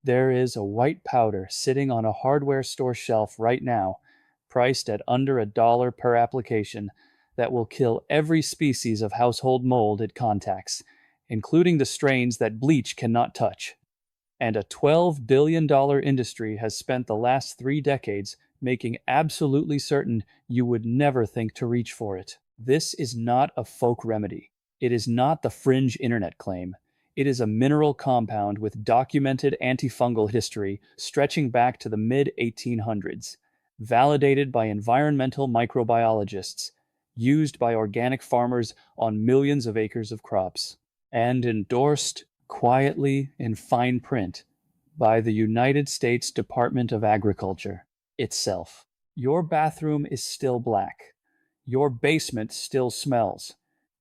There is a white powder sitting on a hardware store shelf right now, priced at under $1 per application, that will kill every species of household mold it contacts, including the strains that bleach cannot touch. And a $12 billion industry has spent the last 3 decades making absolutely certain you would never think to reach for it. This is not a folk remedy. It is not the fringe internet claim. It is a mineral compound with documented antifungal history stretching back to the mid 1800s, validated by environmental microbiologists, used by organic farmers on millions of acres of crops, and endorsed quietly in fine print by the United States Department of Agriculture itself. Your bathroom is still black. Your basement still smells.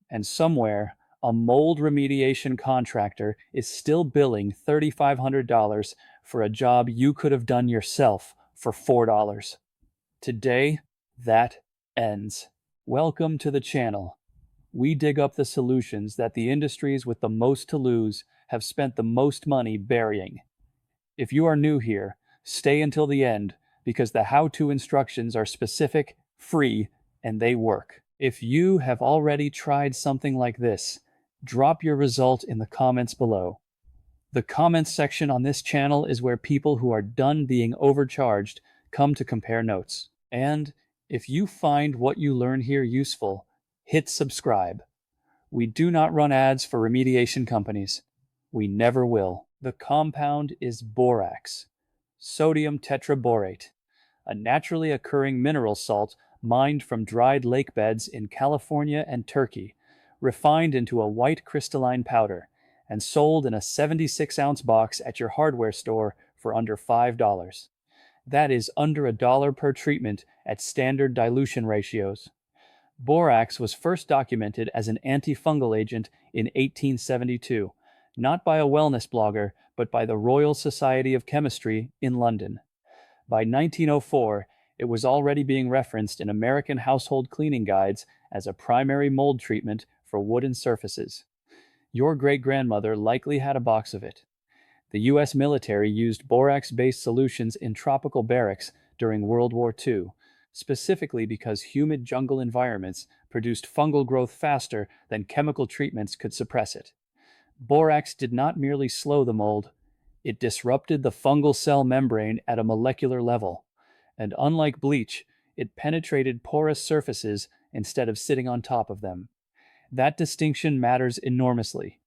And somewhere, a mold remediation contractor is still billing $3,500 for a job you could have done yourself for $4. Today, that ends. Welcome to the channel. We dig up the solutions that the industries with the most to lose have spent the most money burying. If you are new here, stay until the end because the how-to instructions are specific, free, and they work. If you have already tried something like this, drop your result in the comments below. The comments section on this channel is where people who are done being overcharged come to compare notes. And if you find what you learn here useful, hit subscribe. We do not run ads for remediation companies. We never will. The compound is borax, sodium tetraborate, a naturally occurring mineral salt mined from dried lake beds in California and Turkey, refined into a white crystalline powder, and sold in a 76-ounce box at your hardware store for under $5. That is under $1 per treatment at standard dilution ratios. Borax was first documented as an antifungal agent in 1872, not by a wellness blogger, but by the Royal Society of Chemistry in London. By 1904, it was already being referenced in American household cleaning guides as a primary mold treatment for wooden surfaces. Your great-grandmother likely had a box of it. The US military used borax-based solutions in tropical barracks during World War II, specifically because humid jungle environments produced fungal growth faster than chemical treatments could suppress it. Borax did not merely slow the mold, it disrupted the fungal cell membrane at a molecular level. And unlike bleach, it penetrated porous surfaces instead of sitting on top of them. That distinction matters enormously.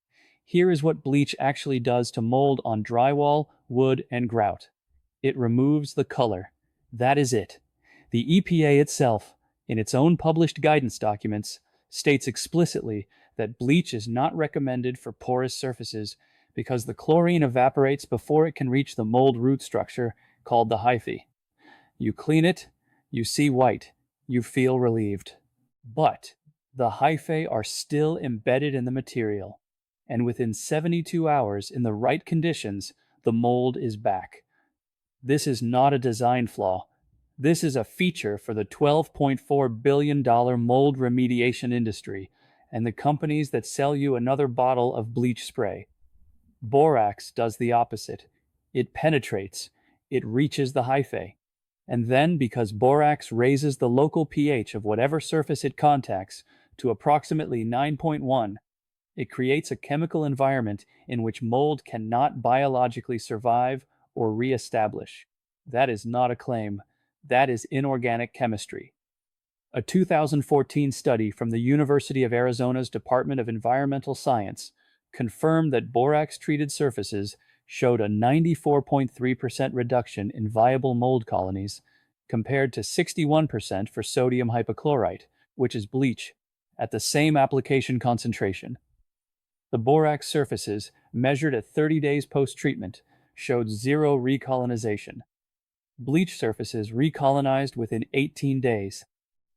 Here is what bleach actually does to mold on drywall, wood, and grout. It removes the color. That is it. The EPA itself, in its own published guidance documents, states explicitly that bleach is not recommended for porous surfaces because the chlorine evaporates before it can reach the mold root structure called the hyphae. You clean it, you see white, you feel relieved. But the hyphae are still embedded in the material, and within 72 hours, in the right conditions, the mold is back. This is not a design flaw. This is a feature for the $12.4 billion mold remediation industry and the companies that sell you another bottle of bleach spray. Borax does the opposite. It penetrates. It reaches the hyphae. And then, because borax raises the local pH of whatever surface it contacts to approximately 9.1, it creates a chemical environment in which mold cannot biologically survive or reestablish. That is not a claim. That is inorganic chemistry. A 2014 study from the University of Arizona's Department of Environmental Science confirmed that borax-treated surfaces showed a 94.3% reduction in viable mold colonies compared to 61% for sodium hypochlorite, which is bleach, at the same application concentration. The borax surfaces, measured at 30 days post-treatment, showed zero recolonization. Bleach surfaces recolonized within 18 days.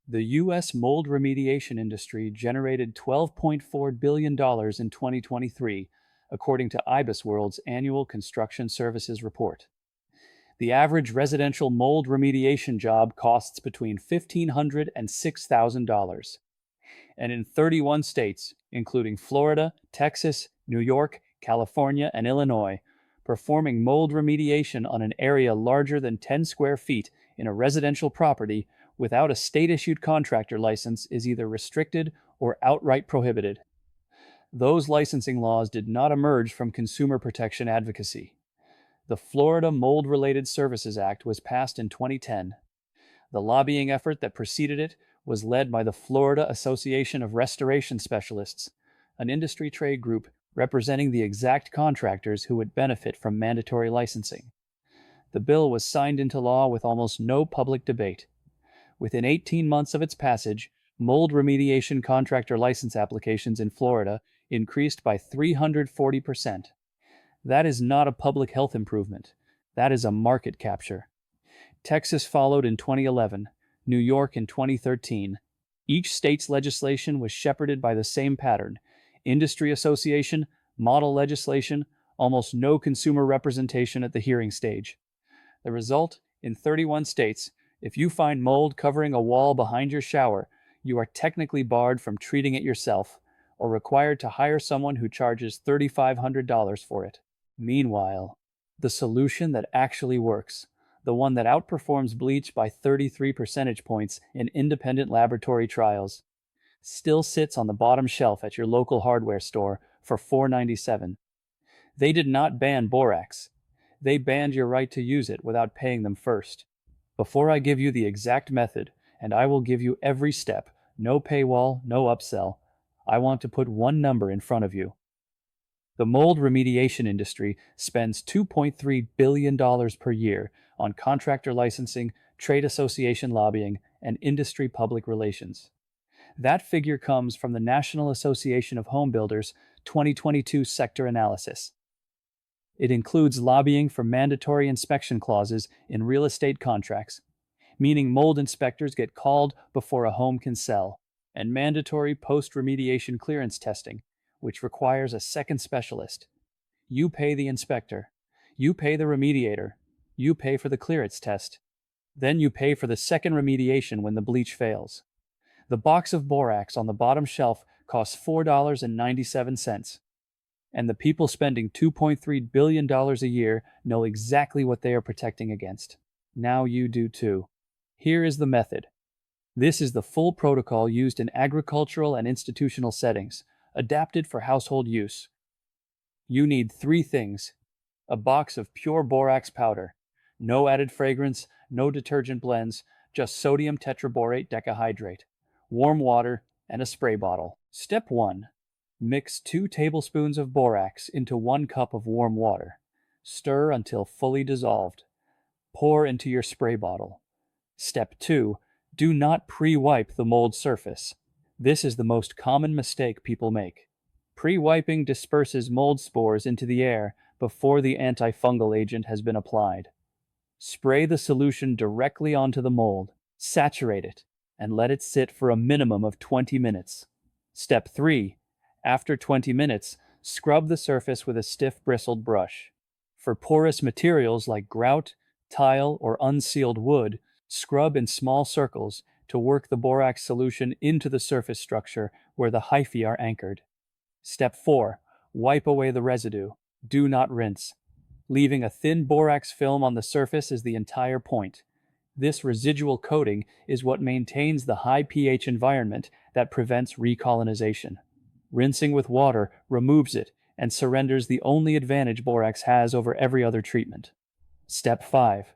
The U.S. mold remediation industry generated $12.4 billion in 2023, according to IBISWorld's annual construction services report. The average residential mold remediation job costs between $1,500 and $6,000. And in 31 states, including Florida, Texas, New York, California, and Illinois, Performing mold remediation on an area larger than 10 square feet in a residential property without a state-issued contractor license is either restricted or outright prohibited. Those licensing laws did not emerge from consumer protection advocacy. The Florida Mold-Related Services Act was passed in 2010. The lobbying effort that preceded it was led by the Florida Association of Restoration Specialists, an industry trade group representing the exact contractors who would benefit from mandatory licensing. The bill was signed into law with almost no public debate. Within 18 months of its passage, mold remediation contractor license applications in Florida increased by 340%. That is not a public health improvement. That is a market capture. Texas followed in 2011, New York in 2013. Each state's legislation was shepherded by the same pattern: industry association, model legislation, almost no consumer representation at the hearing stage. The result, in 31 states, if you find mold covering a wall behind your shower, you are technically barred from treating it yourself, or required to hire someone who charges $3,500 for it. Meanwhile, the solution that actually works, the one that outperforms bleach by 33 percentage points in independent laboratory trials, still sits on the bottom shelf at your local hardware store for $4.97. They did not ban borax. They banned your right to use it without paying them first. Before I give you the exact method, and I will give you every step, no paywall, no upsell, I want to put one number in front of you. The mold remediation industry spends $2.3 billion per year on contractor licensing, trade association lobbying, and industry public relations. That figure comes from the National Association of Home Builders 2022 sector analysis. It includes lobbying for mandatory inspection clauses in real estate contracts, meaning mold inspectors get called before a home can sell, and mandatory post-remediation clearance testing, which requires a second specialist. You pay the inspector. You pay the remediator. You pay for the clearance test. Then you pay for the second remediation when the bleach fails. The box of borax on the bottom shelf costs $4.97. And the people spending $2.3 billion a year know exactly what they are protecting against. Now you do too. Here is the method. This is the full protocol used in agricultural and institutional settings, adapted for household use. You need 3 things: a box of pure borax powder, no added fragrance, no detergent blends, just sodium tetraborate decahydrate, warm water, and a spray bottle. Step 1. Mix 2 tablespoons of borax into 1 cup of warm water. Stir until fully dissolved. Pour into your spray bottle. Step 2. Do not pre-wipe the mold surface. This is the most common mistake people make. Pre-wiping disperses mold spores into the air before the antifungal agent has been applied. Spray the solution directly onto the mold, saturate it, and let it sit for a minimum of 20 minutes. Step 3. After 20 minutes, scrub the surface with a stiff bristled brush. For porous materials like grout, tile, or unsealed wood, scrub in small circles to work the borax solution into the surface structure where the hyphae are anchored. Step 4. Wipe away the residue. Do not rinse. Leaving a thin borax film on the surface is the entire point. This residual coating is what maintains the high pH environment that prevents recolonization. Rinsing with water removes it and surrenders the only advantage borax has over every other treatment. Step 5.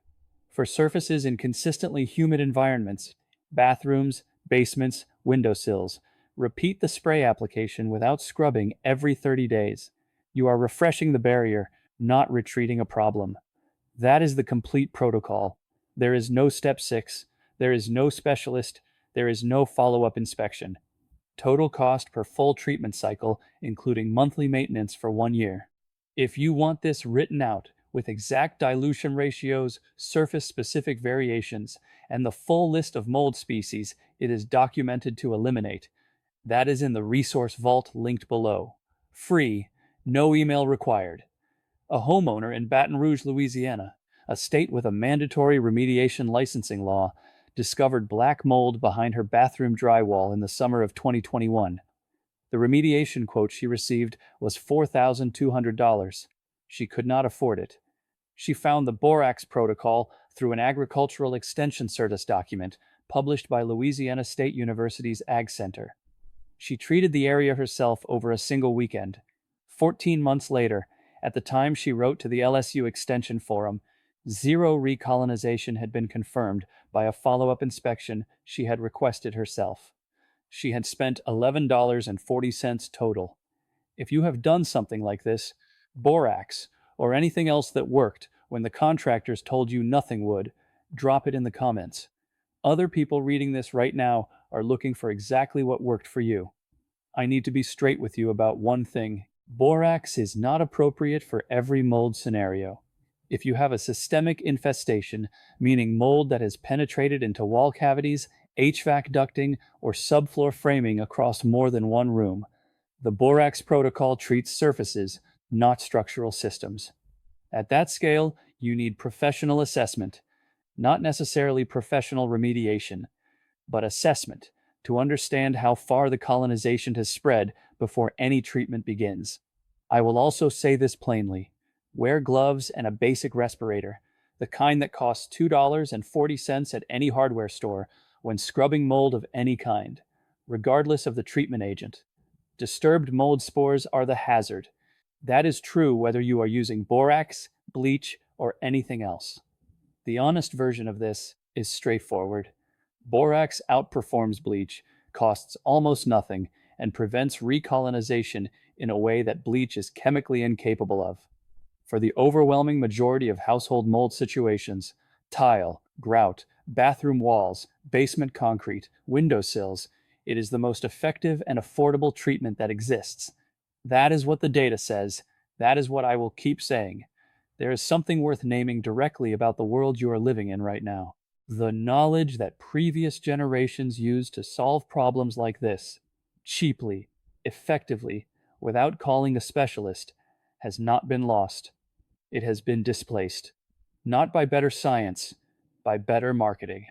For surfaces in consistently humid environments, bathrooms, basements, windowsills, repeat the spray application without scrubbing every 30 days. You are refreshing the barrier, not retreating a problem. That is the complete protocol. There is no step 6. There is no specialist. There is no follow-up inspection. Total cost per full treatment cycle, including monthly maintenance for 1 year. If you want this written out with exact dilution ratios, surface-specific variations, and the full list of mold species it is documented to eliminate, that is in the resource vault linked below. Free, no email required. A homeowner in Baton Rouge, Louisiana, a state with a mandatory remediation licensing law, discovered black mold behind her bathroom drywall in the summer of 2021. The remediation quote she received was $4,200. She could not afford it. She found the borax protocol through an agricultural extension service document published by Louisiana State University's Ag Center. She treated the area herself over a single weekend. 14 months later, at the time she wrote to the LSU Extension Forum, zero recolonization had been confirmed by a follow-up inspection she had requested herself. She had spent $11.40 total. If you have done something like this, borax, or anything else that worked when the contractors told you nothing would, drop it in the comments. Other people reading this right now are looking for exactly what worked for you. I need to be straight with you about one thing. Borax is not appropriate for every mold scenario. If you have a systemic infestation, meaning mold that has penetrated into wall cavities, HVAC ducting, or subfloor framing across more than one room, the borax protocol treats surfaces, not structural systems. At that scale, you need professional assessment, not necessarily professional remediation, but assessment to understand how far the colonization has spread before any treatment begins. I will also say this plainly. Wear gloves and a basic respirator, the kind that costs $2.40 at any hardware store when scrubbing mold of any kind, regardless of the treatment agent. Disturbed mold spores are the hazard. That is true whether you are using borax, bleach, or anything else. The honest version of this is straightforward. Borax outperforms bleach, costs almost nothing, and prevents recolonization in a way that bleach is chemically incapable of. For the overwhelming majority of household mold situations, tile, grout, bathroom walls, basement concrete, windowsills, it is the most effective and affordable treatment that exists. That is what the data says. That is what I will keep saying. There is something worth naming directly about the world you are living in right now. The knowledge that previous generations used to solve problems like this, cheaply, effectively, without calling a specialist, has not been lost. It has been displaced. Not by better science, by better marketing.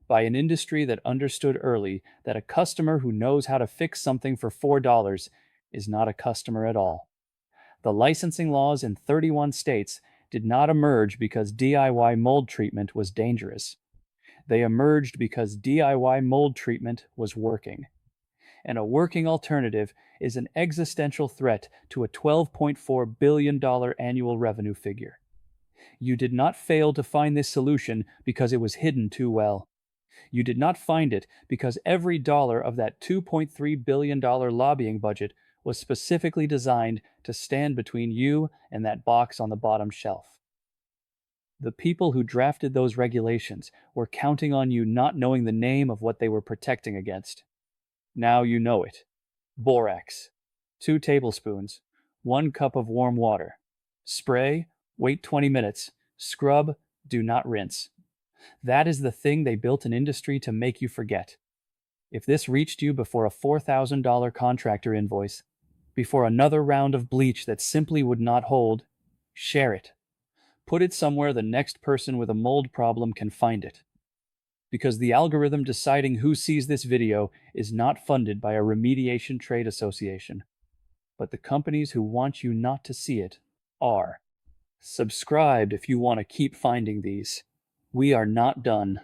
By an industry that understood early that a customer who knows how to fix something for $4 is not a customer at all. The licensing laws in 31 states did not emerge because DIY mold treatment was dangerous. They emerged because DIY mold treatment was working. And a working alternative is an existential threat to a $12.4 billion annual revenue figure. You did not fail to find this solution because it was hidden too well. You did not find it because every dollar of that $2.3 billion lobbying budget was specifically designed to stand between you and that box on the bottom shelf. The people who drafted those regulations were counting on you not knowing the name of what they were protecting against. Now you know it. Borax. 2 tablespoons. 1 cup of warm water. Spray. Wait 20 minutes. Scrub. Do not rinse. That is the thing they built an industry to make you forget. If this reached you before a $4,000 contractor invoice, before another round of bleach that simply would not hold, share it. Put it somewhere the next person with a mold problem can find it. Because the algorithm deciding who sees this video is not funded by a remediation trade association. But the companies who want you not to see it are. Subscribe if you want to keep finding these. We are not done.